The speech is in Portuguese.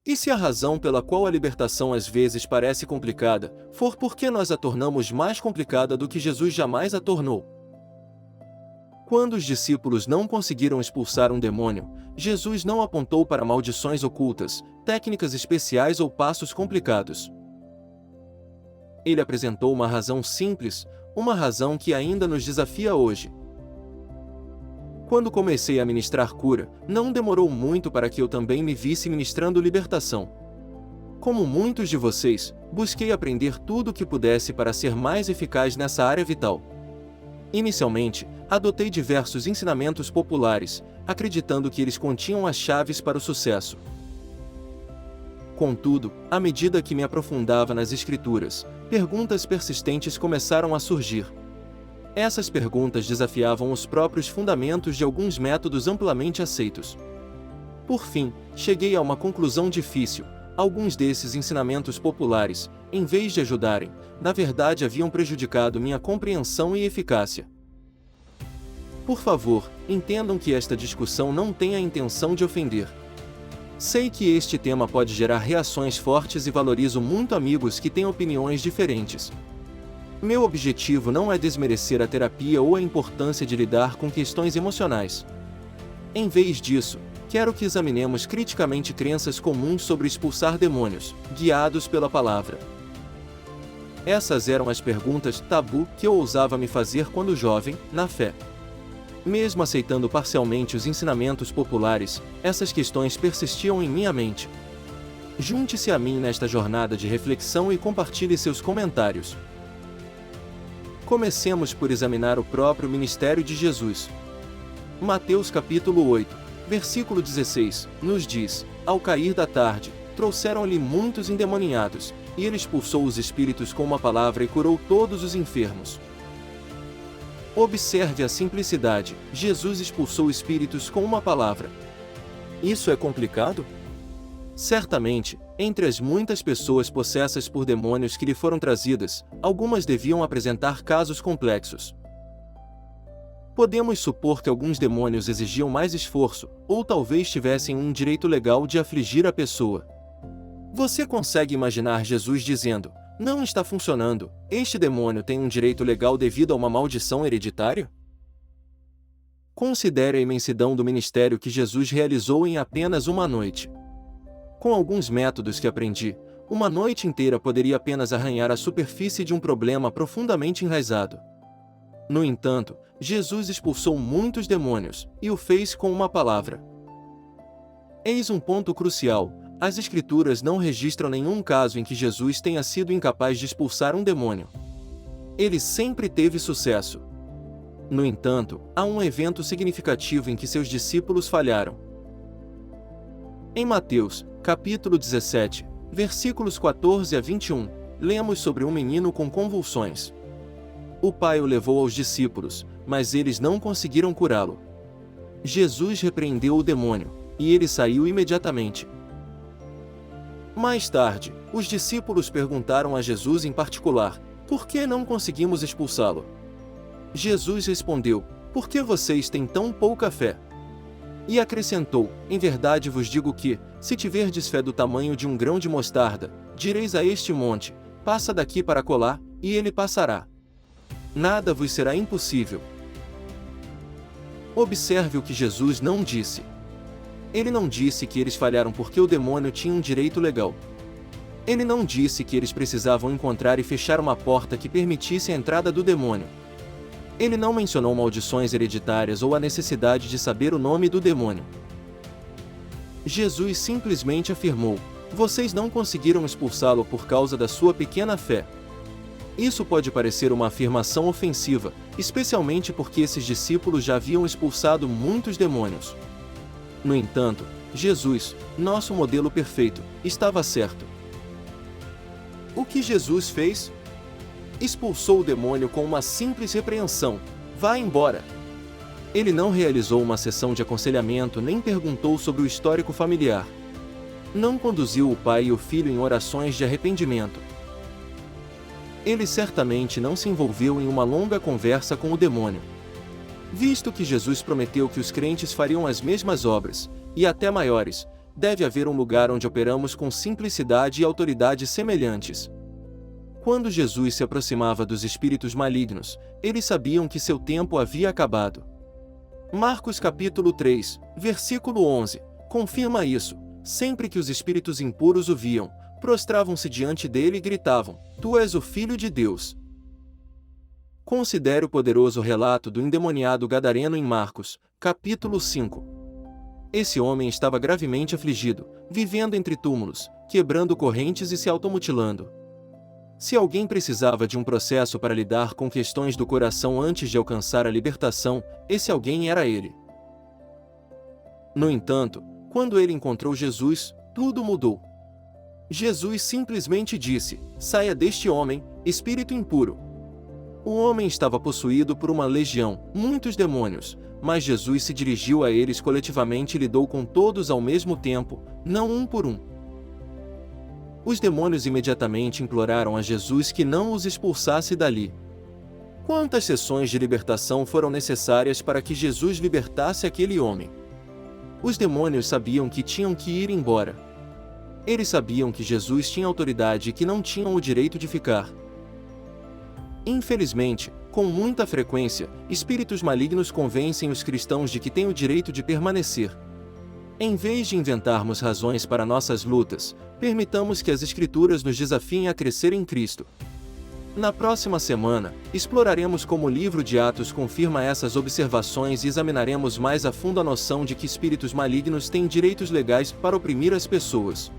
E se a razão pela qual a libertação às vezes parece complicada, for porque nós a tornamos mais complicada do que Jesus jamais a tornou? Quando os discípulos não conseguiram expulsar um demônio, Jesus não apontou para maldições ocultas, técnicas especiais ou passos complicados. Ele apresentou uma razão simples, uma razão que ainda nos desafia hoje. Quando comecei a ministrar cura, não demorou muito para que eu também me visse ministrando libertação. Como muitos de vocês, busquei aprender tudo o que pudesse para ser mais eficaz nessa área vital. Inicialmente, adotei diversos ensinamentos populares, acreditando que eles continham as chaves para o sucesso. Contudo, à medida que me aprofundava nas Escrituras, perguntas persistentes começaram a surgir. Essas perguntas desafiavam os próprios fundamentos de alguns métodos amplamente aceitos. Por fim, cheguei a uma conclusão difícil: alguns desses ensinamentos populares, em vez de ajudarem, na verdade haviam prejudicado minha compreensão e eficácia. Por favor, entendam que esta discussão não tem a intenção de ofender. Sei que este tema pode gerar reações fortes e valorizo muito amigos que têm opiniões diferentes. Meu objetivo não é desmerecer a terapia ou a importância de lidar com questões emocionais. Em vez disso, quero que examinemos criticamente crenças comuns sobre expulsar demônios, guiados pela palavra. Essas eram as perguntas tabu que eu ousava me fazer quando jovem, na fé. Mesmo aceitando parcialmente os ensinamentos populares, essas questões persistiam em minha mente. Junte-se a mim nesta jornada de reflexão e compartilhe seus comentários. Comecemos por examinar o próprio ministério de Jesus. Mateus capítulo 8, versículo 16, nos diz: ao cair da tarde, trouxeram-lhe muitos endemoniados, e ele expulsou os espíritos com uma palavra e curou todos os enfermos. Observe a simplicidade: Jesus expulsou espíritos com uma palavra. Isso é complicado? Certamente, entre as muitas pessoas possessas por demônios que lhe foram trazidas, algumas deviam apresentar casos complexos. Podemos supor que alguns demônios exigiam mais esforço, ou talvez tivessem um direito legal de afligir a pessoa. Você consegue imaginar Jesus dizendo: não está funcionando, este demônio tem um direito legal devido a uma maldição hereditária? Considere a imensidão do ministério que Jesus realizou em apenas uma noite. Com alguns métodos que aprendi, uma noite inteira poderia apenas arranhar a superfície de um problema profundamente enraizado. No entanto, Jesus expulsou muitos demônios, e o fez com uma palavra. Eis um ponto crucial: as Escrituras não registram nenhum caso em que Jesus tenha sido incapaz de expulsar um demônio. Ele sempre teve sucesso. No entanto, há um evento significativo em que seus discípulos falharam. Em Mateus, capítulo 17, versículos 14 a 21, lemos sobre um menino com convulsões. O pai o levou aos discípulos, mas eles não conseguiram curá-lo. Jesus repreendeu o demônio, e ele saiu imediatamente. Mais tarde, os discípulos perguntaram a Jesus em particular: por que não conseguimos expulsá-lo? Jesus respondeu: porque vocês têm tão pouca fé? E acrescentou: em verdade vos digo que, se tiverdes fé do tamanho de um grão de mostarda, direis a este monte: passa daqui para acolá, e ele passará. Nada vos será impossível. Observe o que Jesus não disse. Ele não disse que eles falharam porque o demônio tinha um direito legal. Ele não disse que eles precisavam encontrar e fechar uma porta que permitisse a entrada do demônio. Ele não mencionou maldições hereditárias ou a necessidade de saber o nome do demônio. Jesus simplesmente afirmou: vocês não conseguiram expulsá-lo por causa da sua pequena fé. Isso pode parecer uma afirmação ofensiva, especialmente porque esses discípulos já haviam expulsado muitos demônios. No entanto, Jesus, nosso modelo perfeito, estava certo. O que Jesus fez? Expulsou o demônio com uma simples repreensão: vá embora. Ele não realizou uma sessão de aconselhamento nem perguntou sobre o histórico familiar. Não conduziu o pai e o filho em orações de arrependimento. Ele certamente não se envolveu em uma longa conversa com o demônio. Visto que Jesus prometeu que os crentes fariam as mesmas obras, e até maiores, deve haver um lugar onde operamos com simplicidade e autoridade semelhantes. Quando Jesus se aproximava dos espíritos malignos, eles sabiam que seu tempo havia acabado. Marcos capítulo 3, versículo 11, confirma isso. Sempre que os espíritos impuros o viam, prostravam-se diante dele e gritavam: Tu és o Filho de Deus. Considere o poderoso relato do endemoniado gadareno em Marcos, capítulo 5. Esse homem estava gravemente afligido, vivendo entre túmulos, quebrando correntes e se automutilando. Se alguém precisava de um processo para lidar com questões do coração antes de alcançar a libertação, esse alguém era ele. No entanto, quando ele encontrou Jesus, tudo mudou. Jesus simplesmente disse: Saia deste homem, espírito impuro. O homem estava possuído por uma legião, muitos demônios, mas Jesus se dirigiu a eles coletivamente e lidou com todos ao mesmo tempo, não um por um. Os demônios imediatamente imploraram a Jesus que não os expulsasse dali. Quantas sessões de libertação foram necessárias para que Jesus libertasse aquele homem? Os demônios sabiam que tinham que ir embora. Eles sabiam que Jesus tinha autoridade e que não tinham o direito de ficar. Infelizmente, com muita frequência, espíritos malignos convencem os cristãos de que têm o direito de permanecer. Em vez de inventarmos razões para nossas lutas, permitamos que as Escrituras nos desafiem a crescer em Cristo. Na próxima semana, exploraremos como o livro de Atos confirma essas observações e examinaremos mais a fundo a noção de que espíritos malignos têm direitos legais para oprimir as pessoas.